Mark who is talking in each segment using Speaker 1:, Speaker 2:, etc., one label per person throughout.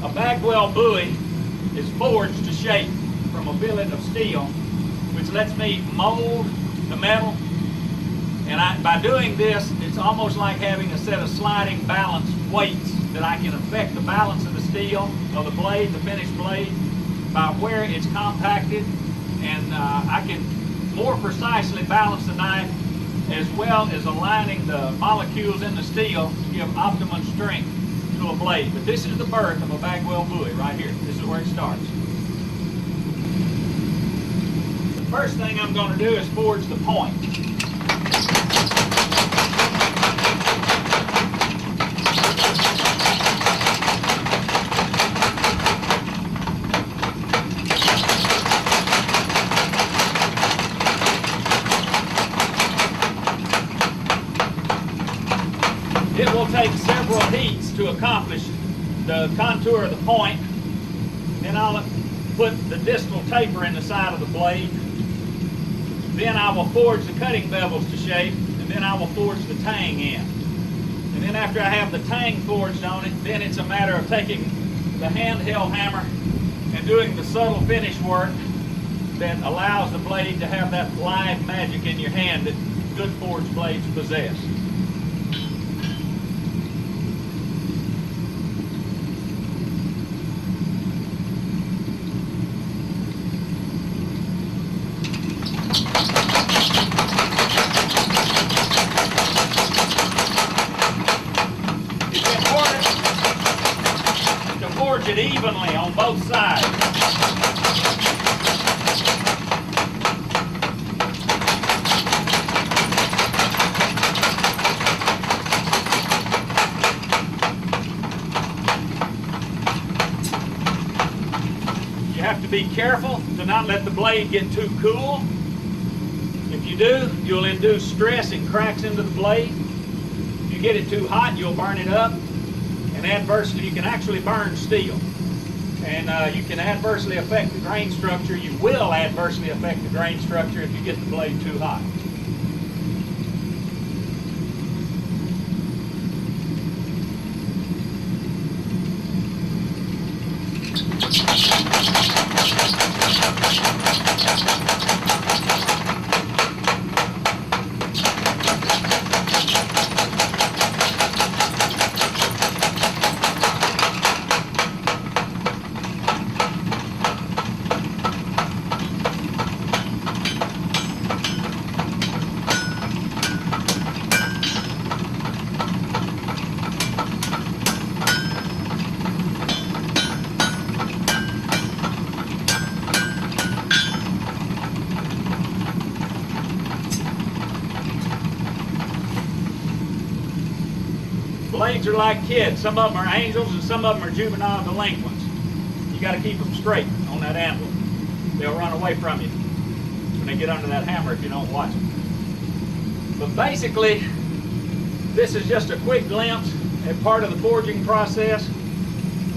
Speaker 1: A Bagwell Bowie is forged to shape from a billet of steel, which lets me mold the metal. And by doing this, it's almost like having a set of sliding balance weights that I can affect the balance of the steel, of the blade, the finished blade, by where it's compacted, and I can more precisely balance the knife, as well as aligning the molecules in the steel to give optimum strength to a blade. But this is the birth of a Bagwell Bowie right here. This is where it starts. The first thing I'm going to do is forge the point. It will take several heats to accomplish the contour of the point. Then I'll put the distal taper in the side of the blade. Then I will forge the cutting bevels to shape, and then I will forge the tang in. And then after I have the tang forged on it, then it's a matter of taking the handheld hammer and doing the subtle finish work that allows the blade to have that live magic in your hand that good forged blades possess. Forge it evenly on both sides. You have to be careful to not let the blade get too cool. If you do, you'll induce stress and cracks into the blade. If you get it too hot, you'll burn it up. And adversely, you can actually burn steel, and you can adversely affect the grain structure. You will adversely affect the grain structure if you get the blade too hot. Blades are like kids. Some of them are angels and some of them are juvenile delinquents. You got to keep them straight on that anvil. They'll run away from you when they get under that hammer if you don't watch them. But basically, this is just a quick glimpse at part of the forging process.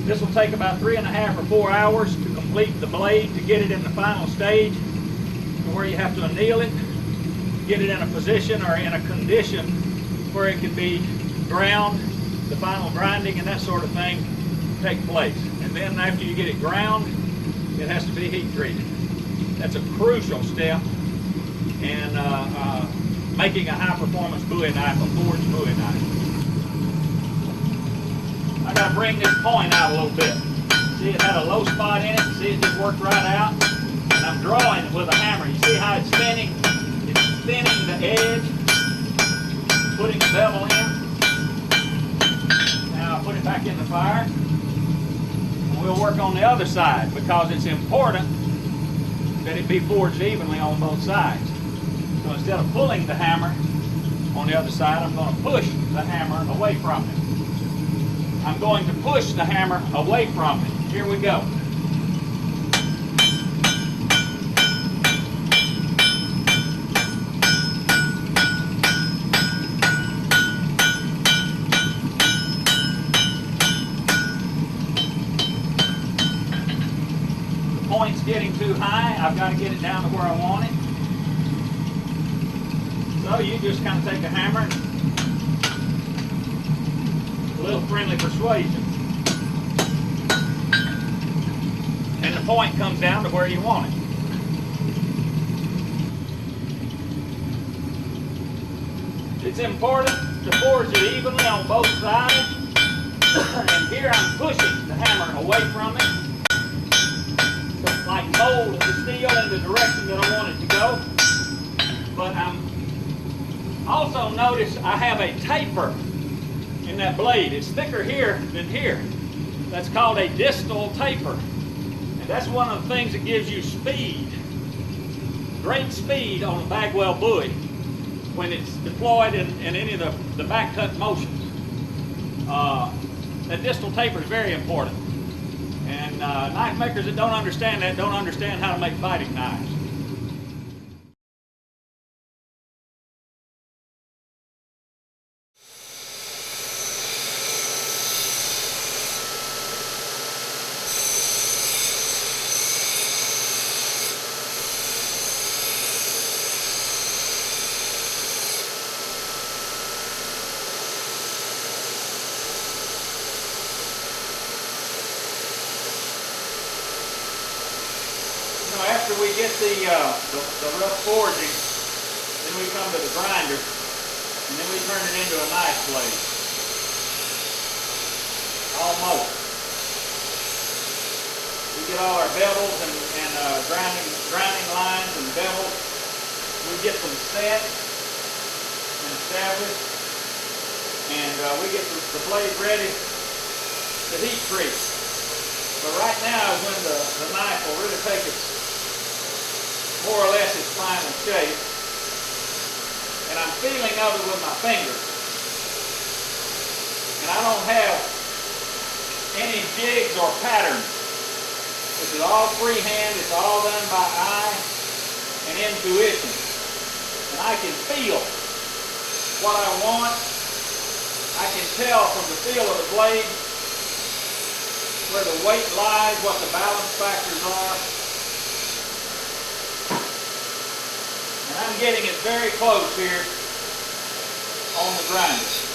Speaker 1: This will take about 3.5 or 4 hours to complete the blade, to get it in the final stage to where you have to anneal it, get it in a position or in a condition where it can be ground, the final grinding and that sort of thing take place. And then after you get it ground, it has to be heat treated. That's a crucial step in making a high performance Bowie knife, a forged Bowie knife. I got to bring this point out a little bit. See, it had a low spot in it. See, it just worked right out. And I'm drawing it with a hammer. You see how it's thinning? It's thinning the edge, putting the bevel in. I'll put it back in the fire, and we'll work on the other side, because it's important that it be forged evenly on both sides. So instead of pulling the hammer on the other side, I'm going to push the hammer away from it. I'm going to push the hammer away from it. Here we go. Point's getting too high. I've got to get it down to where I want it. So you just kind of take a hammer, a little friendly persuasion. and the point comes down to where you want it. It's important to forge it evenly on both sides. And here I'm pushing the hammer away from it to like mold the steel in the direction that I want it to go. But I'm also notice I have a taper in that blade. It's thicker here than here. That's called a distal taper. And that's one of the things that gives you speed. Great speed on a Bagwell Bowie when it's deployed in any of the back cut motions. That distal taper is very important. And knife makers that don't understand that don't understand how to make fighting knives. After we get the rough forging, then we come to the grinder, and then we turn it into a knife blade. Almost. We get all our bevels and grinding lines and bevels. We get them set and established, and we get the blade ready to heat treat. But right now is when the knife will really take its more or less its final shape, and I'm feeling of it with my fingers. And I don't have any jigs or patterns. This is all freehand. It's all done by eye and intuition. And I can feel what I want. I can tell from the feel of the blade where the weight lies, what the balance factors are. I'm getting it very close here on the grinder.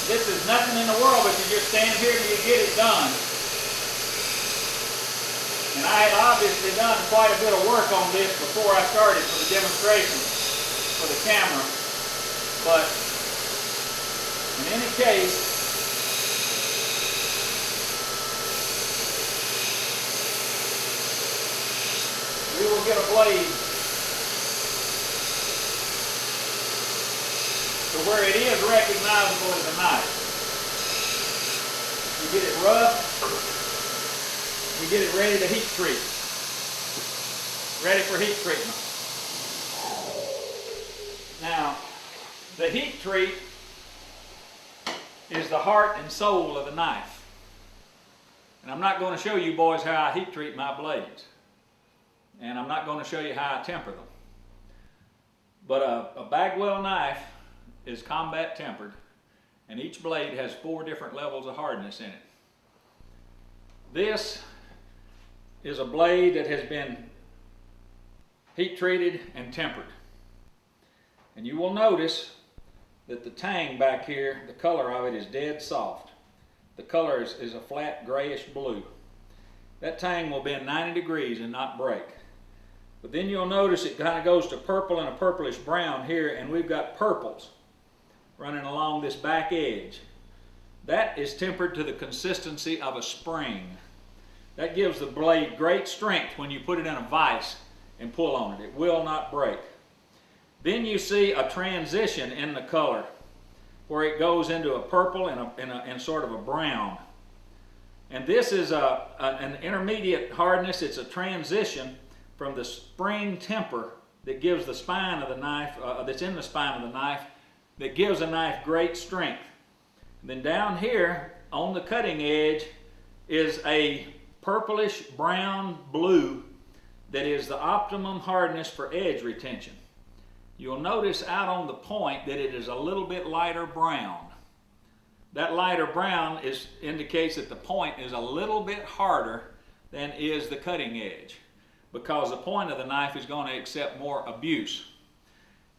Speaker 1: This is nothing in the world, but you just stand here till you get it done. And I had obviously done quite a bit of work on this before I started for the demonstration for the camera. But in any case, we will get a blade to where it is recognizable as a knife. You get it rough, you get it ready to heat treat. Ready for heat treatment. Now, the heat treat is the heart and soul of the knife. And I'm not going to show you boys how I heat treat my blades. And I'm not going to show you how I temper them. But a Bagwell knife is combat tempered, and each blade has 4 different levels of hardness in it. This is a blade that has been heat treated and tempered. And you will notice that the tang back here, the color of it is dead soft. The color is a flat grayish blue. That tang will bend 90 degrees and not break. But then you'll notice it kind of goes to purple and a purplish brown here, and we've got purples running along this back edge. That is tempered to the consistency of a spring. That gives the blade great strength when you put it in a vise and pull on it. It will not break. Then you see a transition in the color where it goes into a purple and sort of a brown. And this is an intermediate hardness. It's a transition from the spring temper that gives the spine of the knife, that's in the spine of the knife, that gives a knife great strength. And then down here on the cutting edge is a purplish brown blue that is the optimum hardness for edge retention. You'll notice out on the point that it is a little bit lighter brown. That lighter brown indicates that the point is a little bit harder than is the cutting edge, because the point of the knife is going to accept more abuse.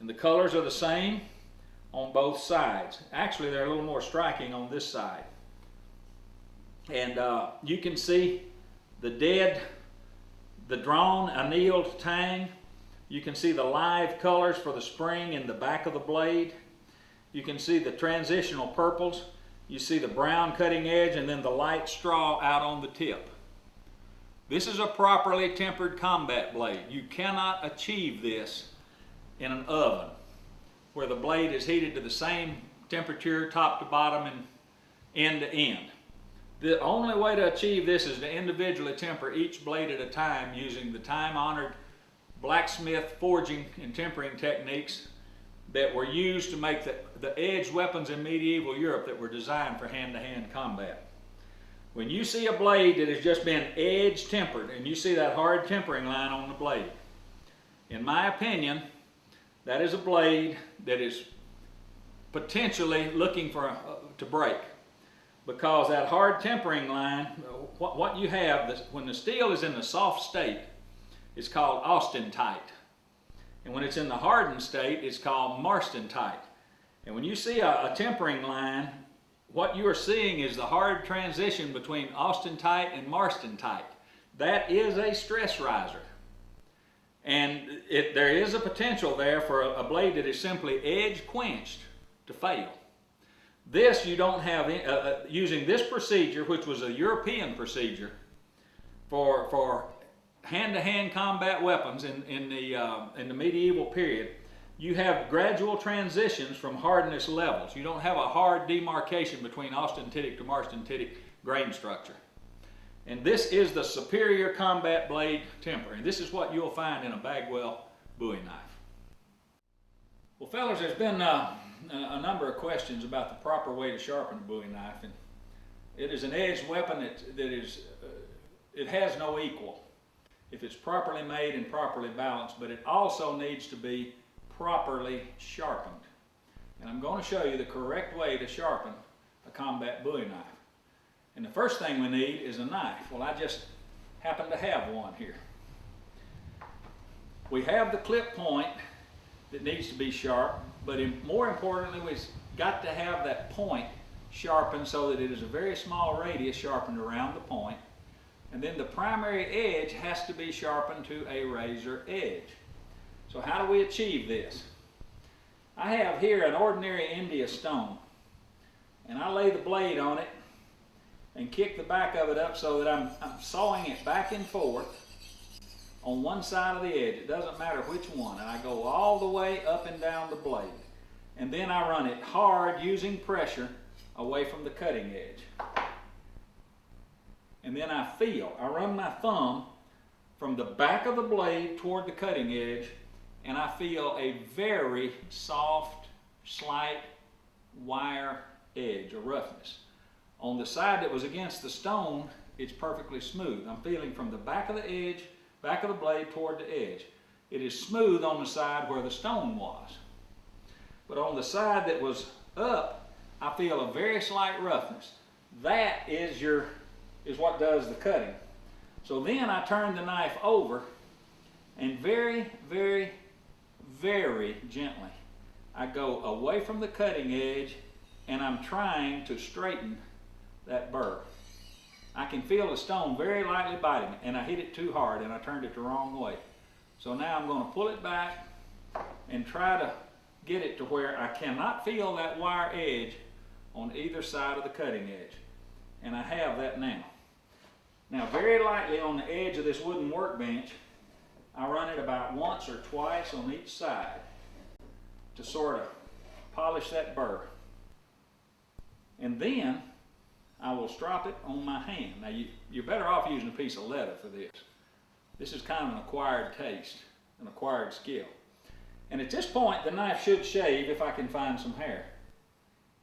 Speaker 1: And the colors are the same on both sides. Actually, they're a little more striking on this side. And you can see the drawn annealed tang. You can see the live colors for the spring in the back of the blade. You can see the transitional purples. You see the brown cutting edge and then the light straw out on the tip. This is a properly tempered combat blade. You cannot achieve this in an oven where the blade is heated to the same temperature top to bottom and end to end. The only way to achieve this is to individually temper each blade at a time using the time-honored blacksmith forging and tempering techniques that were used to make the edged weapons in medieval Europe that were designed for hand-to-hand combat. When you see a blade that has just been edge tempered and you see that hard tempering line on the blade, in my opinion, that is a blade that is potentially looking to break, because that hard tempering line, what you have, when the steel is in the soft state, it's called austenite. And when it's in the hardened state, it's called marstenite. And when you see a tempering line, what you are seeing is the hard transition between austenite and marstenite. That is a stress riser. And there is a potential there for a blade that is simply edge quenched to fail. This you don't have, using this procedure, which was a European procedure for hand-to-hand combat weapons in the medieval period, you have gradual transitions from hardness levels. You don't have a hard demarcation between austenitic to marstenitic grain structure. And this is the superior combat blade temper. And this is what you'll find in a Bagwell Bowie knife. Well, fellas, there's been a number of questions about the proper way to sharpen a Bowie knife. And it is an edged weapon it has no equal if it's properly made and properly balanced, but it also needs to be properly sharpened. And I'm going to show you the correct way to sharpen a combat Bowie knife. And the first thing we need is a knife. Well, I just happen to have one here. We have the clip point that needs to be sharp, but more importantly, we've got to have that point sharpened so that it is a very small radius sharpened around the point. And then the primary edge has to be sharpened to a razor edge. So how do we achieve this? I have here an ordinary India stone, and I lay the blade on it and kick the back of it up so that I'm sawing it back and forth on one side of the edge. It doesn't matter which one. And I go all the way up and down the blade. And then I run it hard using pressure away from the cutting edge. And then I run my thumb from the back of the blade toward the cutting edge, and I feel a very soft, slight wire edge or roughness. On the side that was against the stone, it's perfectly smooth. I'm feeling from the back of the edge, back of the blade toward the edge. It is smooth on the side where the stone was. But on the side that was up, I feel a very slight roughness. That is what does the cutting. So then I turn the knife over and very, very, very gently I go away from the cutting edge and I'm trying to straighten that burr. I can feel the stone very lightly biting it, and I hit it too hard and I turned it the wrong way. So now I'm going to pull it back and try to get it to where I cannot feel that wire edge on either side of the cutting edge. And I have that now. Now very lightly on the edge of this wooden workbench, I run it about once or twice on each side to sort of polish that burr. And then I will strop it on my hand. Now you're better off using a piece of leather for this. This is kind of an acquired taste, an acquired skill. And at this point, the knife should shave if I can find some hair.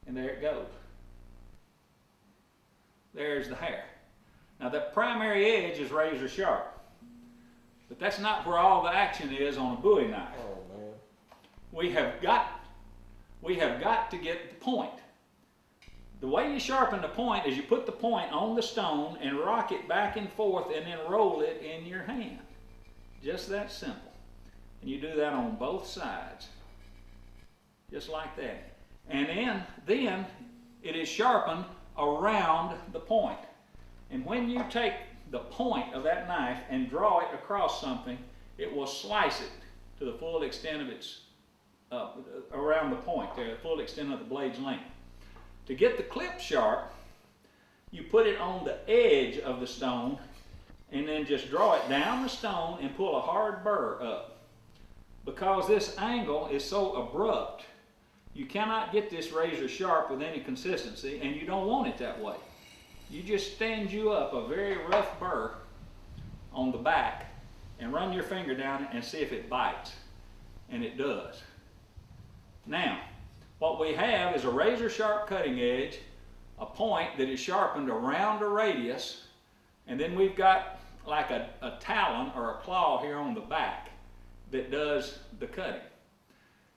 Speaker 1: And there it goes. There's the hair. Now the primary edge is razor sharp, but that's not where all the action is on a Bowie knife.
Speaker 2: Oh man.
Speaker 1: We have got to get the point. The way you sharpen the point is you put the point on the stone and rock it back and forth and then roll it in your hand. Just that simple. And you do that on both sides. Just like that. And then it is sharpened around the point. And when you take the point of that knife and draw it across something, it will slice it to the full extent of its, around the point there, the full extent of the blade's length. To get the clip sharp, you put it on the edge of the stone and then just draw it down the stone and pull a hard burr up. Because this angle is so abrupt, you cannot get this razor sharp with any consistency, and you don't want it that way. You just stand you up a very rough burr on the back and run your finger down it and see if it bites. And it does. Now, what we have is a razor sharp cutting edge, a point that is sharpened around a radius, and then we've got like a talon or a claw here on the back that does the cutting.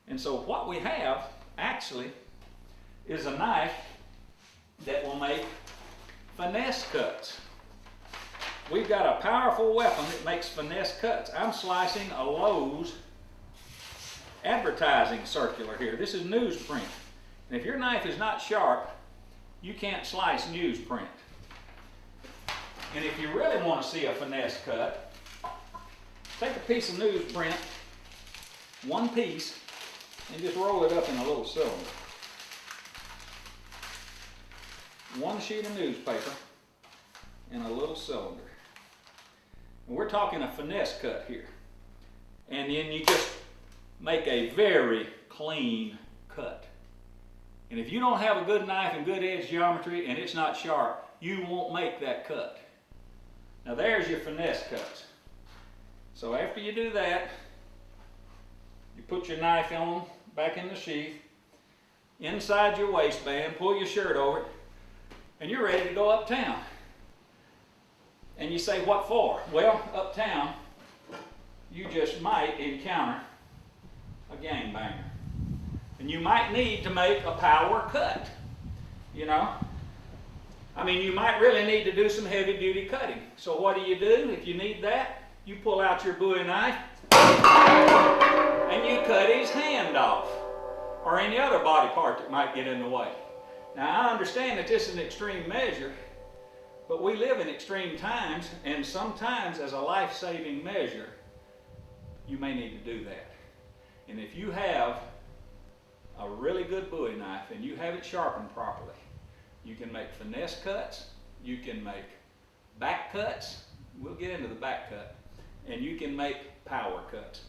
Speaker 1: And so what we have actually is a knife that will make finesse cuts. We've got a powerful weapon that makes finesse cuts. I'm slicing a Lowe's advertising circular here. This is newsprint. And if your knife is not sharp, you can't slice newsprint. And if you really want to see a finesse cut, take a piece of newsprint, one piece, and just roll it up in a little cylinder. One sheet of newspaper in a little cylinder. And we're talking a finesse cut here. And then you just make a very clean cut. And if you don't have a good knife and good edge geometry and it's not sharp, you won't make that cut. Now there's your finesse cuts. So after you do that, you put your knife on back in the sheath, inside your waistband, pull your shirt over it, and you're ready to go uptown. And you say, what for? Well, uptown, you just might encounter a gangbanger. And you might need to make a power cut, you know. I mean, you might really need to do some heavy duty cutting. So what do? If you need that, you pull out your Bowie knife and you cut his hand off, or any other body part that might get in the way. Now I understand that this is an extreme measure, but we live in extreme times, and sometimes as a life-saving measure, you may need to do that. And if you have a really good Bowie knife and you have it sharpened properly, you can make finesse cuts, you can make back cuts, we'll get into the back cut, and you can make power cuts.